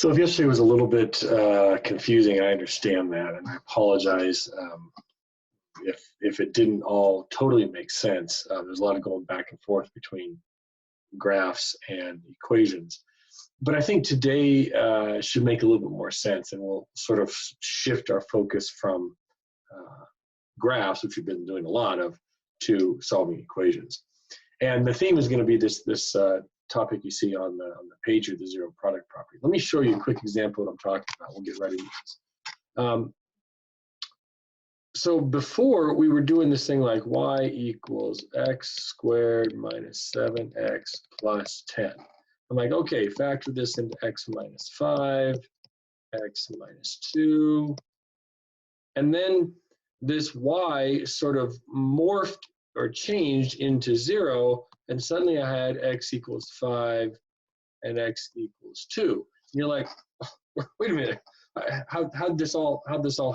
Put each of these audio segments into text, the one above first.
So if yesterday was a little bit confusing, I understand that, and I apologize if it didn't all totally make sense. There's a lot of going back and forth between graphs and equations. But I think today should make a little bit more sense, and we'll sort of shift our focus from graphs, which we've been doing a lot of, to solving equations. And the theme is going to be this topic you see on the page here, the zero product property. Let me show you a quick example of what I'm talking about. We'll get right into this. So before we were doing this thing like y equals x squared minus 7x plus 10. I'm like, okay, factor this into x minus 5, x minus 2. And then this y sort of morphed or changed into 0, and suddenly I had x equals 5 and x equals 2. And you're like, oh, wait a minute, how'd this all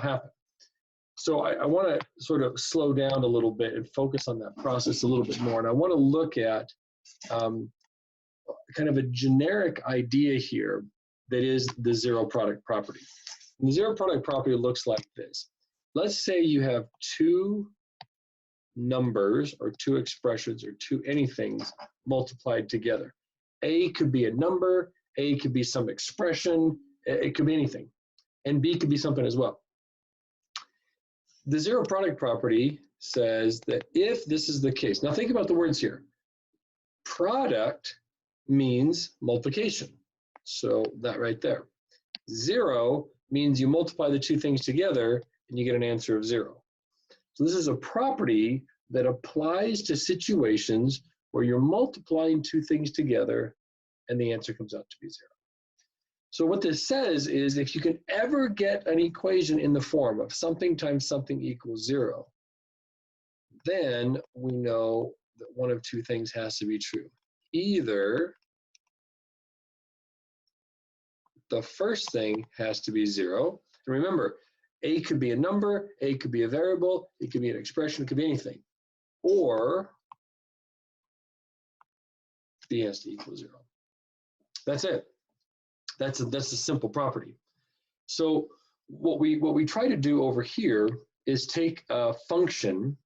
happen? So I want to sort of slow down a little bit and focus on that process a little bit more. And I want to look at kind of a generic idea here that is the zero product property. And the zero product property looks like this. Let's say you have two numbers or two expressions or two anythings multiplied together. A could be a number, A could be some expression, it could be anything. And B could be something as well. The zero product property says that if this is the case, now think about the words here. Product means multiplication. So that right there. 0 means you multiply the two things together and you get an answer of 0. So this is a property that applies to situations where you're multiplying two things together and the answer comes out to be 0. So what this says is if you can ever get an equation in the form of something times something equals 0, then we know that one of two things has to be true. Either the first thing has to be 0. And remember, A could be a number, A could be a variable, it could be an expression, it could be anything. Or B has to equal 0. That's it. That's a simple property. So what we try to do over here is take a function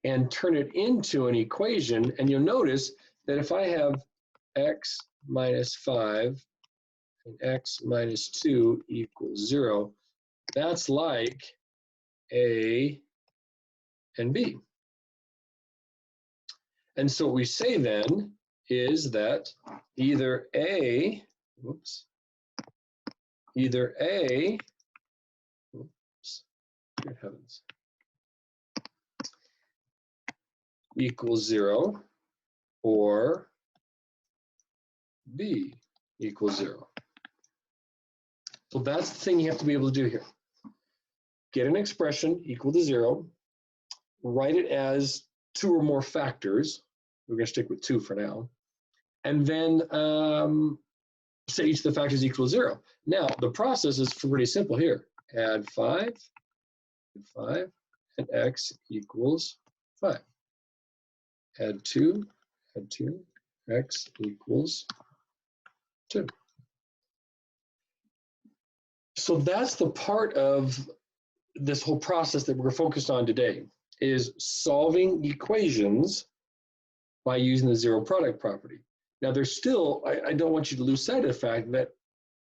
and turn it into an equation, and you'll notice that if I have x minus 5 and x minus 2 equals 0, that's like A and B. And so what we say then is that either A, good heavens, equals 0 or B equals 0. So that's the thing you have to be able to do here. Get an expression equal to 0, write it as two or more factors. We're going to stick with 2 for now. And then say each of the factors equals 0. Now, the process is pretty simple here. Add 5, and x equals 5. Add 2, x equals 2. So that's the part of this whole process that we're focused on today, is solving equations by using the zero product property. Now there's still, I don't want you to lose sight of the fact that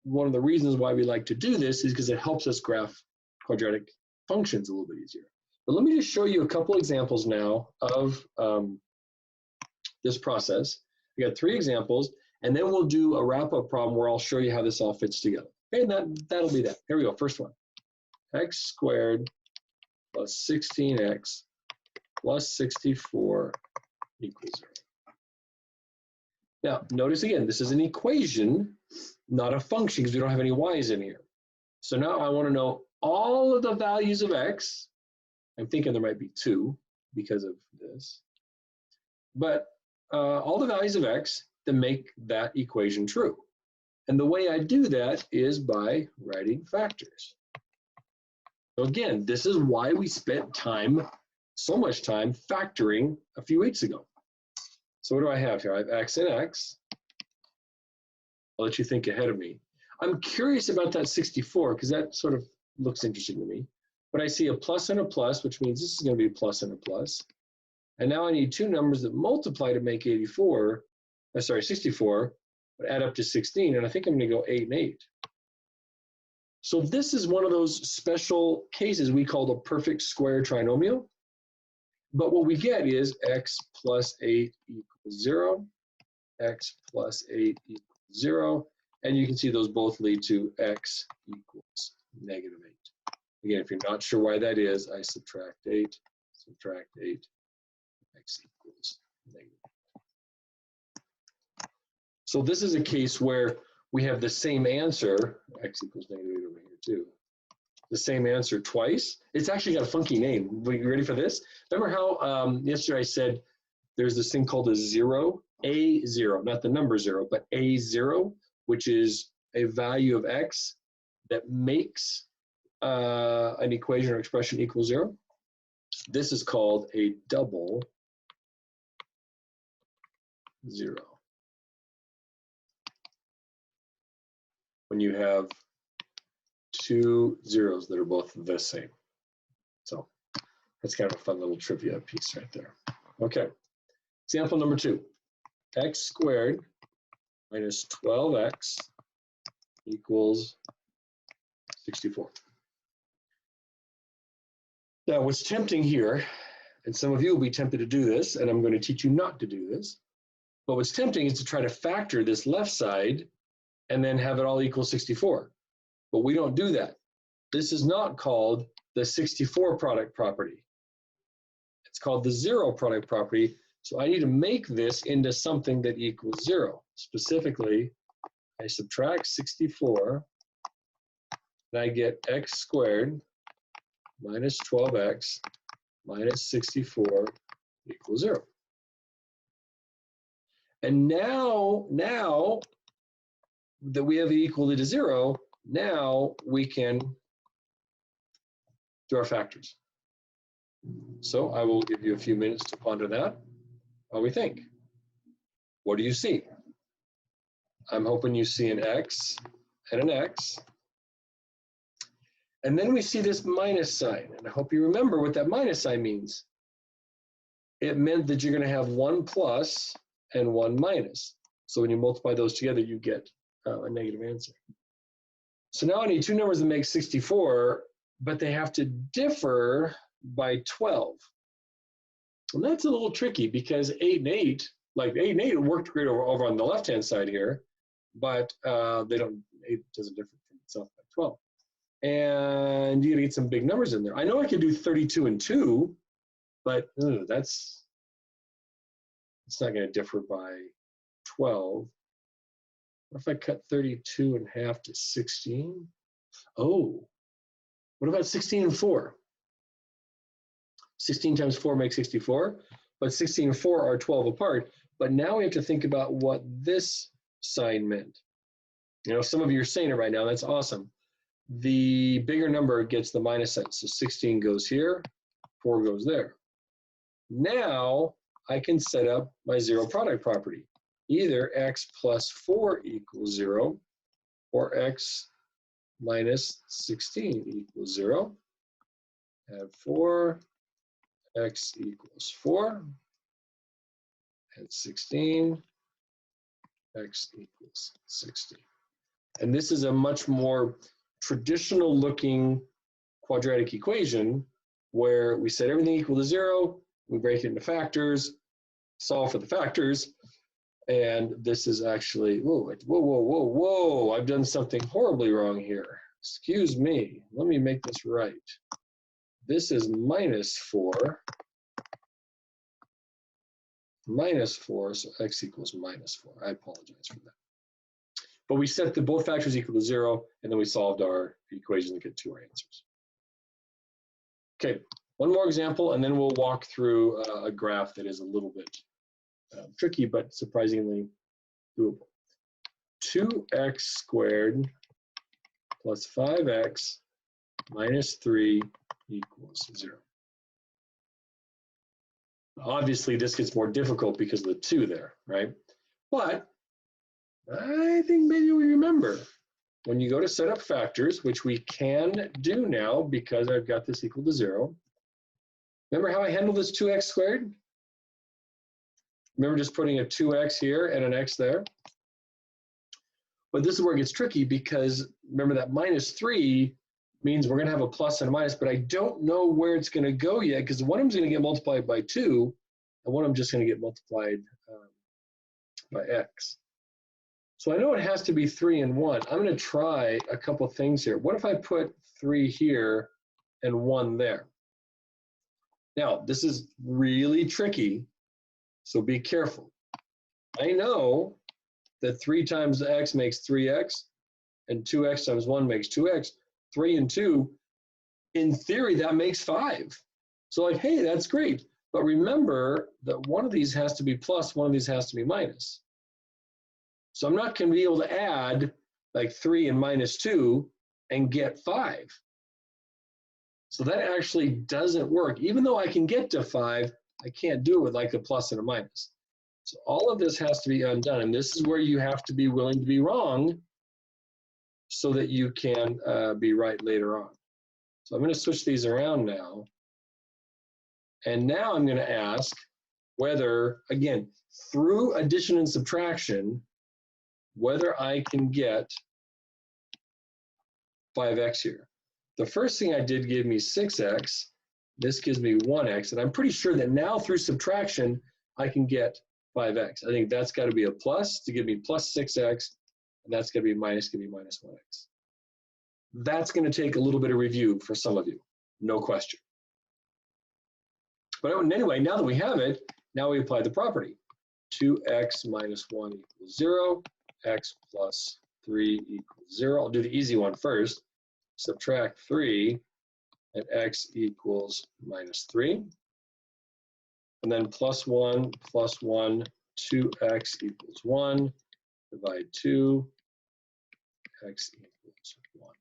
one of the reasons why we like to do this is because it helps us graph quadratic functions a little bit easier. But let me just show you a couple examples now of this process. We got 3 examples, and then we'll do a wrap-up problem where I'll show you how this all fits together. Okay, and that'll be that. Here we go, first one. X squared plus 16x plus 64 equals 0. Now, notice again, this is an equation, not a function, because we don't have any y's in here. So now I want to know all of the values of x. I'm thinking there might be 2 because of this. But all the values of x that make that equation true. And the way I do that is by writing factors. So again, this is why we spent so much time factoring a few weeks ago. So what do I have here? I have x and x. I'll let you think ahead of me. I'm curious about that 64 because that sort of looks interesting to me. But I see a plus and a plus, which means this is going to be a plus and a plus. And now I need two numbers that multiply to make 64, but add up to 16. And I think I'm going to go 8 and 8. So this is one of those special cases we call the perfect square trinomial. But what we get is x plus 8 equals 0, x plus 8 equals 0. And you can see those both lead to x equals negative 8. Again, if you're not sure why that is, I subtract 8, x equals negative 8. So this is a case where we have the same answer, x equals negative 8 over here too, the same answer twice. It's actually got a funky name. Are you ready for this? Remember how yesterday I said there's this thing called a zero, not the number 0, but a 0, which is a value of x that makes an equation or expression equal 0. This is called a double 0. When you have two zeros that are both the same. So that's kind of a fun little trivia piece right there. Okay, example number 2. X squared minus 12x equals 64. Now what's tempting here, and some of you will be tempted to do this, and I'm going to teach you not to do this, but what's tempting is to try to factor this left side and then have it all equal 64. But we don't do that. This is not called the 64 product property. It's called the 0 product property. So I need to make this into something that equals 0. Specifically, I subtract 64, and I get x squared minus 12x minus 64 equals 0. And now that we have it equal to 0, now we can do our factors. So I will give you a few minutes to ponder that while we think. What do you see? I'm hoping you see an x and an x. And then we see this minus sign. And I hope you remember what that minus sign means. It meant that you're going to have 1 plus and 1 minus. So when you multiply those together, you get a negative answer. So now I need two numbers that make 64, but they have to differ by 12. And that's a little tricky because 8 and 8, like 8 and 8 worked great over on the left-hand side here, but 8 doesn't differ from itself by 12. And you gotta get some big numbers in there. I know I can do 32 and 2, but it's not gonna differ by 12. What if I cut 32 in half to 16? Oh, what about 16 and 4? 16 times 4 makes 64, but 16 and 4 are 12 apart. But now we have to think about what this sign meant. You know, some of you are saying it right now, that's awesome. The bigger number gets the minus sign, so 16 goes here, 4 goes there. Now I can set up my 0 product property. Either x plus 4 equals 0 or x minus 16 equals 0. Add 4, x equals 4. Add 16, x equals 16. And this is a much more traditional looking quadratic equation where we set everything equal to 0, we break it into factors, solve for the factors, and this is actually, whoa, I've done something horribly wrong here. Excuse me, let me make this right. This is minus 4, so x equals minus 4. I apologize for that. But we set both factors equal to 0, and then we solved our equation to get to our answers. Okay, one more example, and then we'll walk through a graph that is a little bit tricky, but surprisingly doable. 2x squared plus 5x minus 3 equals 0. Obviously, this gets more difficult because of the 2 there, right? But I think maybe we remember. when you go to set up factors, which we can do now because I've got this equal to 0, remember how I handled this 2x squared? Remember just putting a 2x here and an x there? But this is where it gets tricky because remember that -3 means we're going to have a plus and a minus, but I don't know where it's going to go yet because one of them is going to get multiplied by 2 and one of them just going to get multiplied by x. So I know it has to be 3 and 1. I'm going to try a couple things here. What if I put 3 here and 1 there? Now, this is really tricky, so be careful. I know that 3 times x makes 3x, and 2x times 1 makes 2x. 3 and 2, in theory, that makes 5. So like, hey, that's great. But remember that one of these has to be plus, one of these has to be minus. So I'm not going to be able to add like 3 and -2 and get 5. So that actually doesn't work. Even though I can get to 5, I can't do it with like a plus and a minus. So all of this has to be undone. And this is where you have to be willing to be wrong so that you can be right later on. So I'm going to switch these around now. And now I'm going to ask whether, again, through addition and subtraction, whether I can get 5x here. The first thing I did gave me 6x. This gives me 1x. And I'm pretty sure that now through subtraction, I can get 5x. I think that's got to be a plus to give me plus 6x. And that's going to be minus, give me minus 1x. That's going to take a little bit of review for some of you. No question. But anyway, now that we have it, now we apply the property. 2x minus 1 equals 0. X plus 3 equals 0. I'll do the easy one first. Subtract 3, and x equals -3. And then plus 1, 2x equals 1. Divide 2, x equals 1.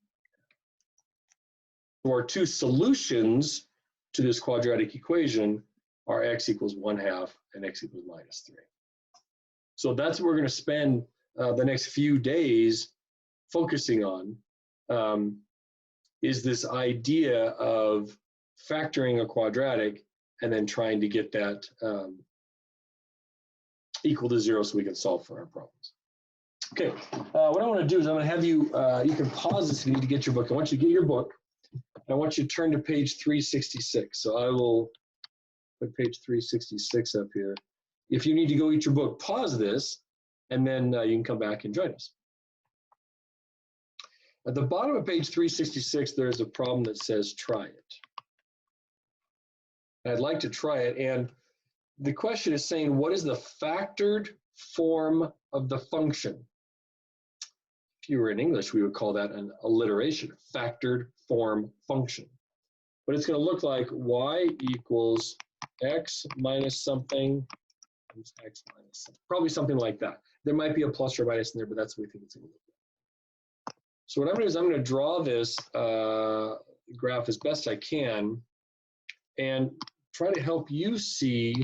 So our two solutions to this quadratic equation are x equals 1/2 and x equals -3. So that's what we're going to spend the next few days focusing on, is this idea of factoring a quadratic and then trying to get that equal to 0 so we can solve for our problems. Okay, what I want to do is I'm going to have you, you can pause this if you need to get your book. I want you to get your book, and I want you to turn to page 366. So I will put page 366 up here. If you need to go eat your book, pause this, and then you can come back and join us. At the bottom of page 366, there's a problem that says try it. I'd like to try it, and the question is saying, what is the factored form of the function? If you were in English, we would call that an alliteration, factored form function. But it's going to look like y equals x minus something, x minus something, probably something like that. There might be a plus or minus in there, but that's what we think it's going to look like. So what I'm going to do is I'm going to draw this graph as best I can and try to help you see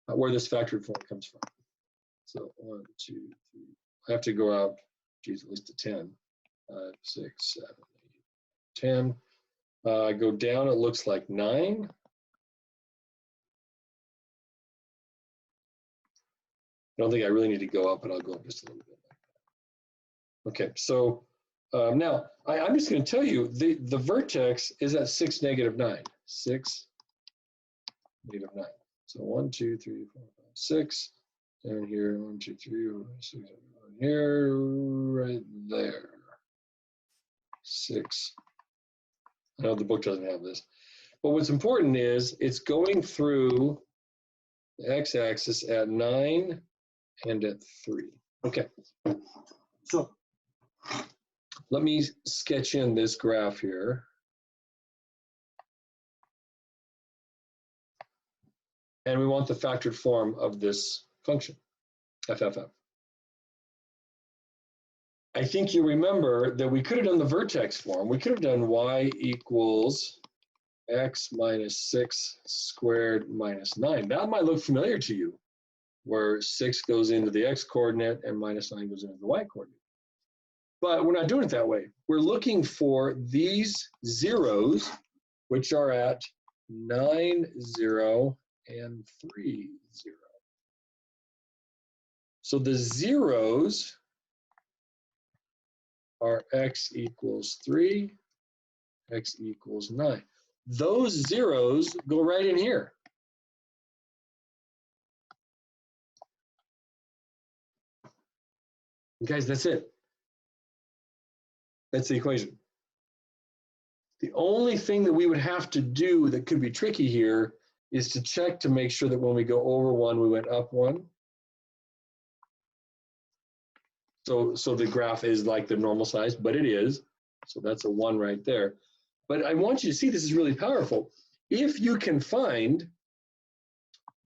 where this factored form comes from. So 1, 2, 3. I have to go out, geez, at least to 10. 5, 6, 7, 8, 10. Go down, it looks like 9. I don't think I really need to go up, but I'll go up just a little bit. Okay, so now I'm just going to tell you the vertex is at 6, -9. 6, -9. So 1, 2, 3, 4, 5, 6. Down here, 1, 2, 3, 4, 6, here, right there. 6. I know the book doesn't have this, but what's important is it's going through the x-axis at 9 and at 3. Okay, so let me sketch in this graph here. And we want the factored form of this function, FFF. I think you remember that we could have done the vertex form. We could have done y equals x minus 6 squared minus 9. That might look familiar to you, where 6 goes into the x coordinate and minus 9 goes into the y coordinate. But we're not doing it that way. We're looking for these zeros, which are at 9, 0, and 3, 0. So the zeros are x equals 3, x equals 9. Those zeros go right in here. And guys, that's it. That's the equation. The only thing that we would have to do that could be tricky here is to check to make sure that when we go over 1, we went up 1. So the graph is like the normal size, but it is. So that's a 1 right there. But I want you to see this is really powerful. If you can find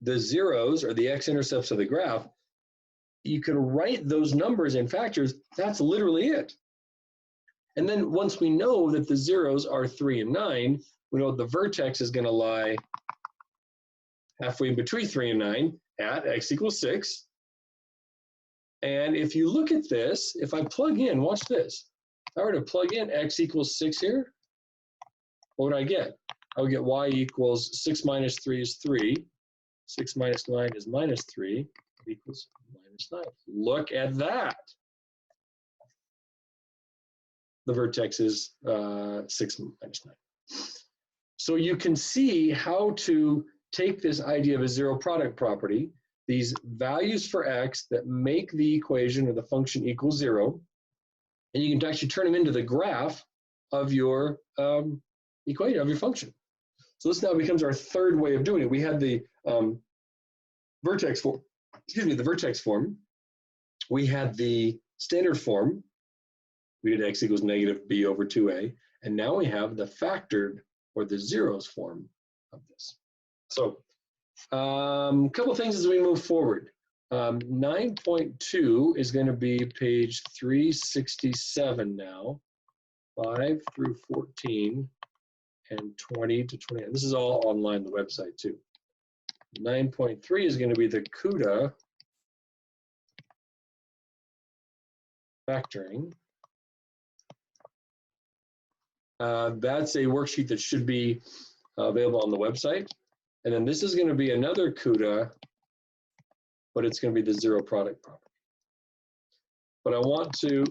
the zeros or the x-intercepts of the graph, you can write those numbers in factors. That's literally it. And then once we know that the zeros are 3 and 9, we know the vertex is going to lie halfway in between 3 and 9 at x equals 6. And if you look at this, if I plug in, watch this. If I were to plug in x equals 6 here, what would I get? I would get y equals 6 minus 3 is 3. 6 minus 9 is minus 3 equals minus 9. Look at that. The vertex is 6 minus 9. So you can see how to take this idea of a zero product property, these values for x that make the equation or the function equal 0, and you can actually turn them into the graph of your equation, of your function. So this now becomes our third way of doing it. We had the vertex form, the vertex form. We had the standard form. We did x equals negative b over 2a. And now we have the factored or the zeros form of this. So a couple of things as we move forward. 9.2 is going to be page 367 now, 5 through 14, and 20 to 29. This is all online on the website too. 9.3 is going to be the CUDA factoring. That's a worksheet that should be available on the website. And then this is going to be another CUDA, but it's going to be the zero product property. But I want to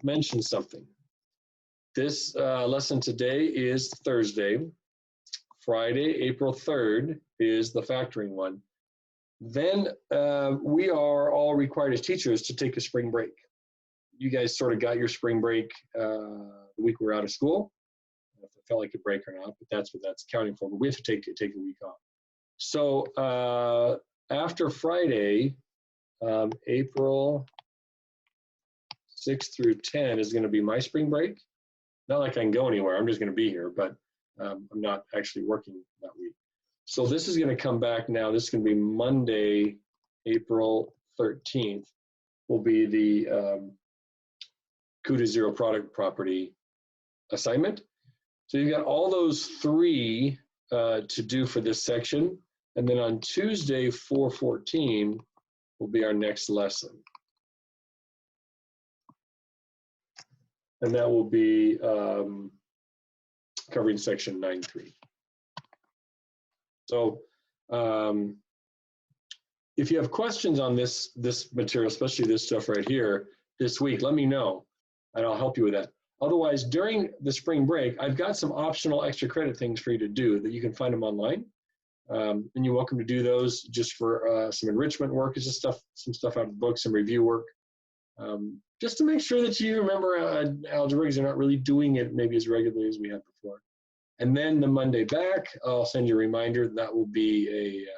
mention something. This lesson today is Thursday. Friday, April 3rd is the factoring one. Then we are all required as teachers to take a spring break. You guys sort of got your spring break the week we were out of school. I don't know if it felt like a break or not, but that's what that's counting for. But we have to take a week off. So after Friday, April 6 through 10 is going to be my spring break. Not like I can go anywhere. I'm just going to be here, but I'm not actually working that week. So this is going to come back now. This is going to be Monday, April 13th, will be the CUDA zero product property assignment. So you've got all those three to do for this section. And then on Tuesday, 4/14, will be our next lesson. And that will be covering section 9.3. So if you have questions on this material, especially this stuff right here, this week, let me know, and I'll help you with that. Otherwise, during the spring break, I've got some optional extra credit things for you to do that you can find them online. And you're welcome to do those just for some enrichment work, is just some stuff out of the book, some review work. Just to make sure that you remember algebra, because you're not really doing it maybe as regularly as we had before. And then the Monday back, I'll send you a reminder. That will be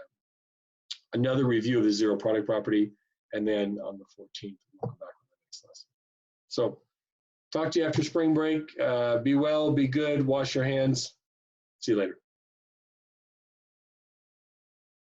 another review of the zero product property. And then on the 14th, we'll come back with the next lesson. So talk to you after spring break. Be well, be good, wash your hands. See you later.